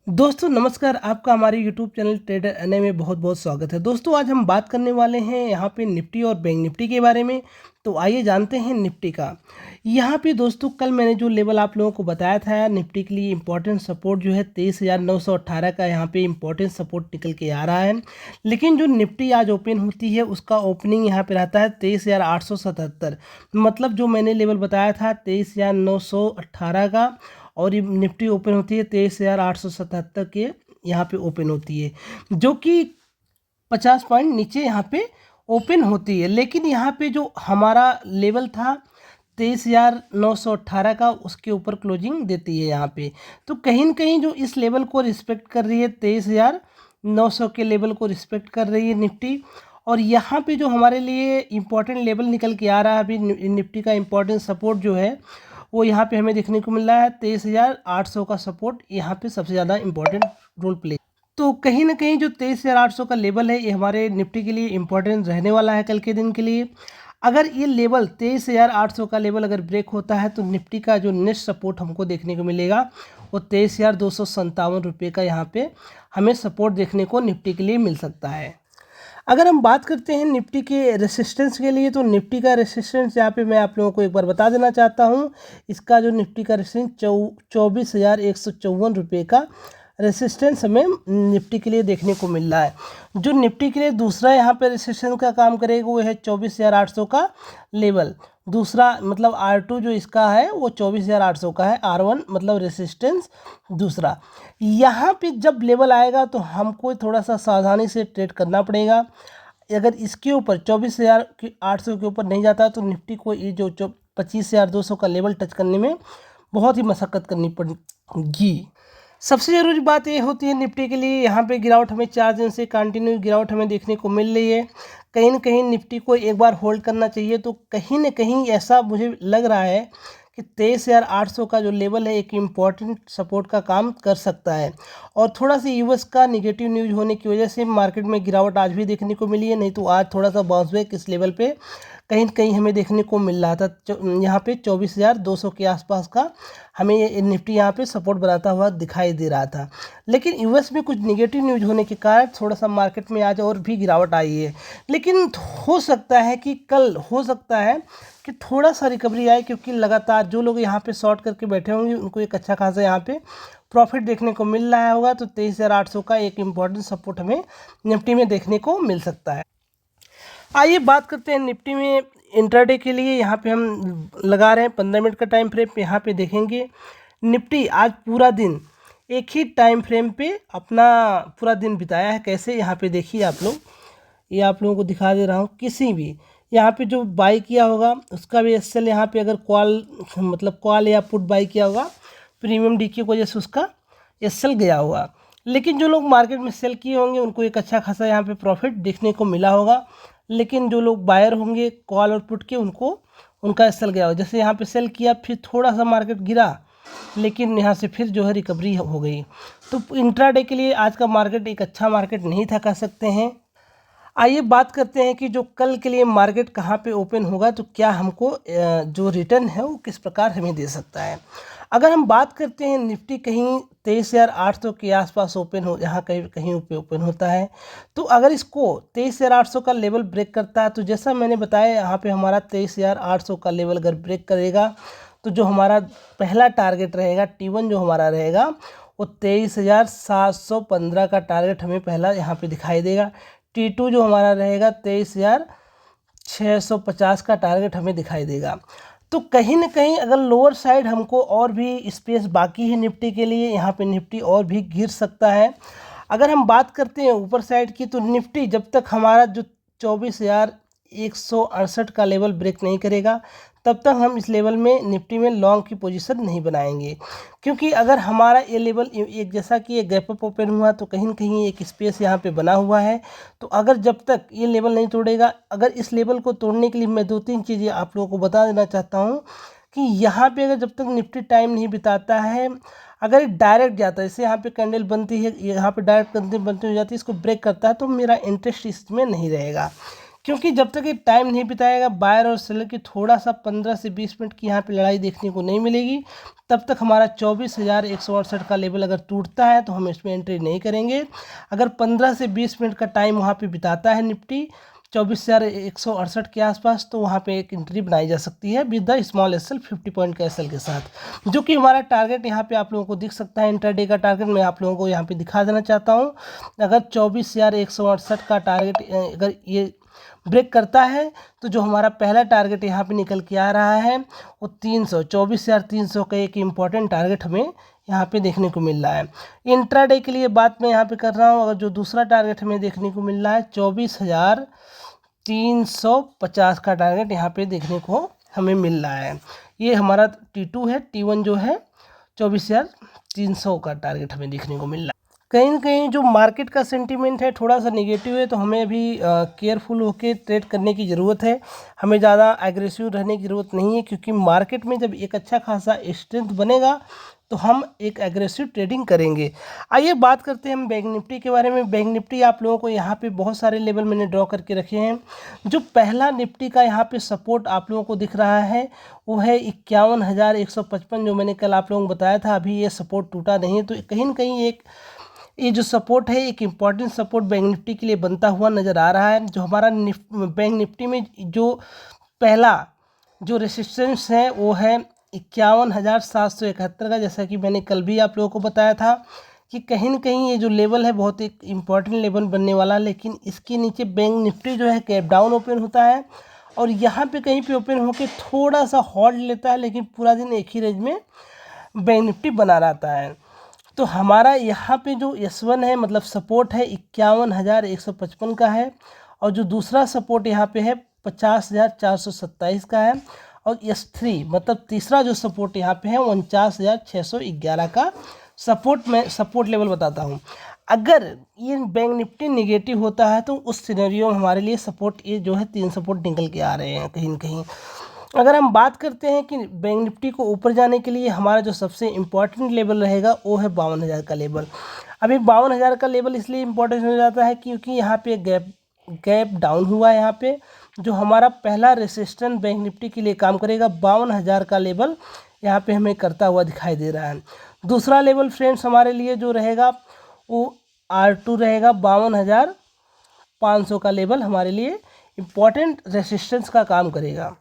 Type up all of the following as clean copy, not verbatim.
दोस्तों नमस्कार, आपका हमारे यूट्यूब चैनल ट्रेडर एनए में बहुत बहुत स्वागत है। दोस्तों आज हम बात करने वाले हैं यहाँ पे निफ्टी और बैंक निफ्टी के बारे में। तो आइए जानते हैं निफ्टी का। यहाँ पे दोस्तों कल मैंने जो लेवल आप लोगों को बताया था निफ्टी के लिए इम्पोर्टेंट सपोर्ट जो है 23,918 का यहाँ पे इम्पोर्टेंट सपोर्ट निकल के आ रहा है। लेकिन जो निफ्टी आज ओपन होती है उसका ओपनिंग यहाँ पे रहता है 23,877। मतलब जो मैंने लेवल बताया था 23,918 का, और ये निफ्टी ओपन होती है 23,877 के यहाँ पे ओपन होती है, जो कि 50 पॉइंट नीचे यहाँ पे ओपन होती है। लेकिन यहाँ पे जो हमारा लेवल था 23,918 का, उसके ऊपर क्लोजिंग देती है यहाँ पे। तो कहीं न कहीं जो इस लेवल को रिस्पेक्ट कर रही है, 23,900 के लेवल को रिस्पेक्ट कर रही है निफ्टी। और यहाँ पे जो हमारे लिए इम्पोर्टेंट लेवल निकल के आ रहा है अभी निफ्टी का इम्पोर्टेंट सपोर्ट जो है वो यहाँ पे हमें देखने को मिल रहा है 23,800 का सपोर्ट यहाँ पे सबसे ज़्यादा इम्पोर्टेंट रोल प्ले। तो कहीं ना कहीं जो 23,800 का लेवल है ये हमारे निफ्टी के लिए इम्पोर्टेंट रहने वाला है कल के दिन के लिए। अगर ये लेवल 23,800 का लेवल अगर ब्रेक होता है तो निफ्टी का जो नेक्स्ट सपोर्ट हमको देखने को मिलेगा वो 23,257 रुपये का यहाँ पे हमें सपोर्ट देखने को निफ्टी के लिए मिल सकता है। अगर हम बात करते हैं निफ्टी के रेसिस्टेंस के लिए, तो निफ्टी का रेसिस्टेंस यहाँ पे मैं आप लोगों को एक बार बता देना चाहता हूँ। इसका जो निफ्टी का रेसिस्टेंस 24,154 रुपये का रेसिस्टेंस हमें निफ्टी के लिए देखने को मिल रहा है। जो निफ्टी के लिए दूसरा यहाँ पे रेसिस्टेंस का काम करेगा वो है 24,800 का लेवल। दूसरा मतलब R2 जो इसका है वो 24,800 का है। R1 मतलब रेसिस्टेंस दूसरा। यहाँ पे जब लेवल आएगा तो हमको थोड़ा सा सावधानी से ट्रेड करना पड़ेगा। अगर इसके ऊपर 24,800 के ऊपर नहीं जाता तो निफ्टी को ये जो 25,200 का लेवल टच करने में बहुत ही मशक्क़त करनी पड़ेगी। सबसे ज़रूरी बात ये होती है निफ्टी के लिए, यहाँ पे गिरावट हमें 4 दिन से कंटिन्यू गिरावट हमें देखने को मिल रही है। कहीं न कहीं निफ्टी को एक बार होल्ड करना चाहिए। तो कहीं न कहीं ऐसा मुझे लग रहा है कि 23,800 का जो लेवल है एक इम्पॉर्टेंट सपोर्ट का काम कर सकता है। और थोड़ा सा यूएस का निगेटिव न्यूज़ होने की वजह से मार्केट में गिरावट आज भी देखने को मिली है, नहीं तो आज थोड़ा सा बाउंस बैक इस लेवल पे कहीं न कहीं हमें देखने को मिल रहा था। यहाँ पे 24,200 के आसपास का हमें ये निफ्टी यहाँ पे सपोर्ट बनाता हुआ दिखाई दे रहा था। लेकिन यूएस में कुछ निगेटिव न्यूज़ होने के कारण थोड़ा सा मार्केट में आज और भी गिरावट आई है। लेकिन हो सकता है कि कल हो सकता है कि थोड़ा सा रिकवरी आए, क्योंकि लगातार जो लोग यहाँ पे शॉर्ट करके बैठे होंगे उनको एक अच्छा खासा यहाँ पे प्रॉफिट देखने को मिल रहा होगा। तो 23,800 का एक इम्पॉर्टेंट सपोर्ट हमें निफ्टी में देखने को मिल सकता है। आइए बात करते हैं निफ्टी में इंट्राडे के लिए। यहाँ पे हम लगा रहे हैं 15 मिनट का टाइम फ्रेम। यहाँ पे देखेंगे निफ्टी आज पूरा दिन एक ही टाइम फ्रेम पे अपना पूरा दिन बिताया है। कैसे, यहाँ पे देखिए आप लोग, ये आप लोगों को दिखा दे रहा हूँ। किसी भी यहाँ पे जो बाई किया होगा उसका भी एसएल, यहाँ पे अगर कॉल मतलब कॉल या पुट बाई किया होगा प्रीमियम डी की वजह से उसका एसएल गया होगा। लेकिन जो लोग मार्केट में सेल किए होंगे उनको एक अच्छा खासा यहाँ पे प्रॉफिट देखने को मिला होगा। लेकिन जो लोग बायर होंगे कॉल और पुट के उनको उनका एसएल गया होगा। जैसे यहाँ पे सेल किया फिर थोड़ा सा मार्केट गिरा, लेकिन यहाँ से फिर जो है रिकवरी हो गई। तो इंट्राडे के लिए आज का मार्केट एक अच्छा मार्केट नहीं था कह सकते हैं। आइए बात करते हैं कि जो कल के लिए मार्केट कहाँ पे ओपन होगा, तो क्या हमको जो रिटर्न है वो किस प्रकार हमें दे सकता है। अगर हम बात करते हैं निफ्टी कहीं 23,800 के आसपास ओपन हो, यहाँ कहीं कहीं ओपन होता है। तो अगर इसको 23,800 का लेवल ब्रेक करता है तो जैसा मैंने बताया यहाँ पे हमारा 23,800 का लेवल अगर ब्रेक करेगा तो जो हमारा पहला टारगेट रहेगा T1 जो हमारा रहेगा वो 23,715 का टारगेट हमें पहला यहाँ पे दिखाई देगा। T2 जो हमारा रहेगा 23,650 का टारगेट हमें दिखाई देगा। तो कहीं ना कहीं अगर लोअर साइड हमको और भी स्पेस बाकी है निफ्टी के लिए, यहाँ पे निफ्टी और भी गिर सकता है। अगर हम बात करते हैं ऊपर साइड की, तो निफ्टी जब तक हमारा जो 24,168 का लेवल ब्रेक नहीं करेगा तब तक हम इस लेवल में निफ्टी में लॉन्ग की पोजीशन नहीं बनाएंगे। क्योंकि अगर हमारा ये लेवल एक जैसा कि ये गैप अप ओपन हुआ तो कहीं न कहीं एक स्पेस यहाँ पे बना हुआ है। तो अगर जब तक ये लेवल नहीं तोड़ेगा, अगर इस लेवल को तोड़ने के लिए मैं 2-3 चीज़ें आप लोगों को बता देना चाहता हूँ कि यहाँ पे अगर जब तक निफ्टी टाइम नहीं बिताता है, अगर डायरेक्ट जाता है, जैसे यहाँ पे कैंडल बनती है, यहाँ पे डायरेक्ट कैंडल बनती हो जाती है, इसको ब्रेक करता है, तो मेरा इंटरेस्ट इसमें नहीं रहेगा। क्योंकि जब तक ये टाइम नहीं बिताएगा बायर और सेलर की थोड़ा सा 15 से 20 मिनट की यहाँ पे लड़ाई देखने को नहीं मिलेगी, तब तक हमारा 24,168 का लेवल अगर टूटता है तो हम इसमें एंट्री नहीं करेंगे। अगर 15 से 20 मिनट का टाइम वहाँ पे बिताता है निफ्टी 24,168 के आसपास, तो वहाँ पे एक एंट्री बनाई जा सकती है with the small SL 50 point का एसएल के साथ, जो कि हमारा टारगेट यहाँ पे आप लोगों को दिख सकता है। इंटरडे का टारगेट मैं आप लोगों को यहाँ पे दिखा देना चाहता हूँ। अगर 24,168 का टारगेट अगर ये ब्रेक करता है तो जो हमारा पहला टारगेट यहाँ पे निकल के आ रहा है वो 24,300 का एक इम्पॉर्टेंट टारगेट हमें यहाँ पे देखने को मिल रहा है। इंट्राडे के लिए बात मैं यहाँ पे कर रहा हूँ। अगर जो दूसरा टारगेट हमें देखने को मिल रहा है 24,350 का टारगेट यहाँ पे देखने को हमें मिल रहा है। ये हमारा T2 है, T1 जो है 24,300 का टारगेट हमें देखने को मिल रहा है। कहीं न कहीं जो मार्केट का सेंटीमेंट है थोड़ा सा नेगेटिव है, तो हमें अभी केयरफुल होकर ट्रेड करने की ज़रूरत है। हमें ज़्यादा एग्रेसिव रहने की ज़रूरत नहीं है, क्योंकि मार्केट में जब एक अच्छा खासा स्ट्रेंथ बनेगा तो हम एक एग्रेसिव ट्रेडिंग करेंगे। आइए बात करते हैं हम बैंक निफ्टी के बारे में। बैंक निफ्टी आप लोगों को यहाँ पे बहुत सारे लेवल मैंने ड्रॉ करके रखे हैं। जो पहला निफ्टी का यहाँ पे सपोर्ट आप लोगों को दिख रहा है वो है 51,155, जो मैंने कल आप लोगों को बताया था। अभी ये सपोर्ट टूटा नहीं है, तो कहीं न कहीं एक ये जो सपोर्ट है एक इम्पॉर्टेंट सपोर्ट बैंक निफ्टी के लिए बनता हुआ नज़र आ रहा है। जो हमारा बैंक निफ्टी में जो पहला जो रेसिस्टेंस है वो है 51,771 का, जैसा कि मैंने कल भी आप लोगों को बताया था कि कहीं न कहीं ये जो लेवल है बहुत एक इम्पॉर्टेंट लेवल बनने वाला है। लेकिन इसके नीचे बैंक निफ्टी जो है गैप डाउन ओपन होता है और यहाँ पे कहीं पे ओपन होकर थोड़ा सा हॉल्ड लेता है, लेकिन पूरा दिन एक ही रेंज में बैंक निफ्टी बना रहता है। तो हमारा यहाँ पे जो S1 है मतलब सपोर्ट है 51,155 का है, और जो दूसरा सपोर्ट यहाँ पे है 50,427 का है, और S3 मतलब तीसरा जो सपोर्ट यहाँ पे है 49,611 का सपोर्ट लेवल बताता हूँ। अगर ये बैंक निफ्टी निगेटिव होता है तो उस सिनेरियो में हमारे लिए सपोर्ट ये जो है 3 सपोर्ट निकल के आ रहे हैं कहीं न कहीं। अगर हम बात करते हैं कि बैंक निफ्टी को ऊपर जाने के लिए हमारा जो सबसे इम्पॉर्टेंट लेवल रहेगा वो है 52,000 का लेवल। अभी 52,000 का लेवल इसलिए इम्पोर्टेंट हो जाता है क्योंकि यहाँ पे गैप डाउन हुआ है। यहाँ पे जो हमारा पहला रेसिस्टेंस बैंक निफ्टी के लिए काम करेगा 52,000 का लेवल यहाँ पे हमें करता हुआ दिखाई दे रहा है। दूसरा लेवल फ्रेंड्स हमारे लिए जो रहेगा वो R2 रहेगा। 52,500 का लेवल हमारे लिए इम्पॉर्टेंट रेसिस्टेंस का काम करेगा।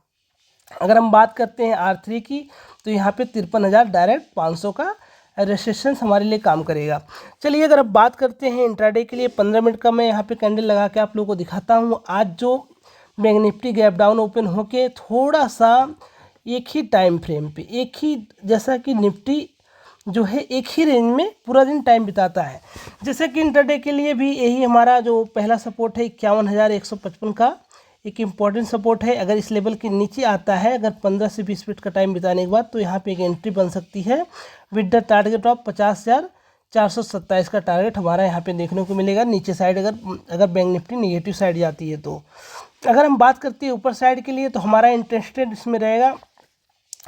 अगर हम बात करते हैं R3 की तो यहाँ पे 53,000 डायरेक्ट 500 का रेसिस्टेंस हमारे लिए काम करेगा। चलिए अगर अब बात करते हैं इंट्राडे के लिए 15 मिनट का मैं यहाँ पे कैंडल लगा के आप लोगों को दिखाता हूँ। आज जो bank Nifty gap down open होके थोड़ा सा एक ही टाइम फ्रेम पे एक ही जैसा कि निफ्टी जो है एक ही रेंज में पूरा दिन टाइम बिताता है। जैसे कि इंट्राडे के लिए भी यही हमारा जो पहला सपोर्ट है 51,155 का एक इम्पॉर्टेंट सपोर्ट है। अगर इस लेवल के नीचे आता है अगर 15 से 20 मिनट का टाइम बिताने के बाद तो यहाँ पे एक एंट्री बन सकती है विद द टारगेट ऑफ 50,427 का टारगेट हमारा यहाँ पे देखने को मिलेगा नीचे साइड अगर बैंक निफ्टी निगेटिव साइड जाती है तो। अगर हम बात करते हैं ऊपर साइड के लिए तो हमारा इंटरेस्टेड इसमें रहेगा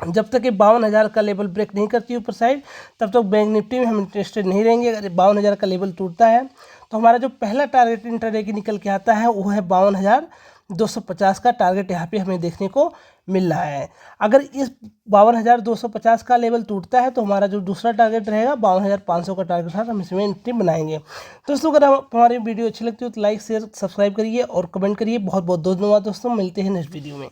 जब तक ये 52,000 का लेवल ब्रेक नहीं करती ऊपर साइड तब तक बैंक निफ्टी में हम इंटरेस्टेड नहीं रहेंगे। अगर 52,000 का लेवल टूटता है तो हमारा जो पहला टारगेट इंट्राडे की निकल के आता है वो है 52,250 का टारगेट यहाँ पे हमें देखने को मिल रहा है। अगर इस 52,250 का लेवल टूटता है तो हमारा जो दूसरा टारगेट रहेगा 52,500 का टारगेट था, हम इसमें एंट्री बनाएंगे। दोस्तों अगर हमारी वीडियो अच्छी लगती हो तो लाइक शेयर सब्सक्राइब करिए और कमेंट करिए। बहुत बहुत धन्यवाद दोस्तों, मिलते हैं नेक्स्ट वीडियो में।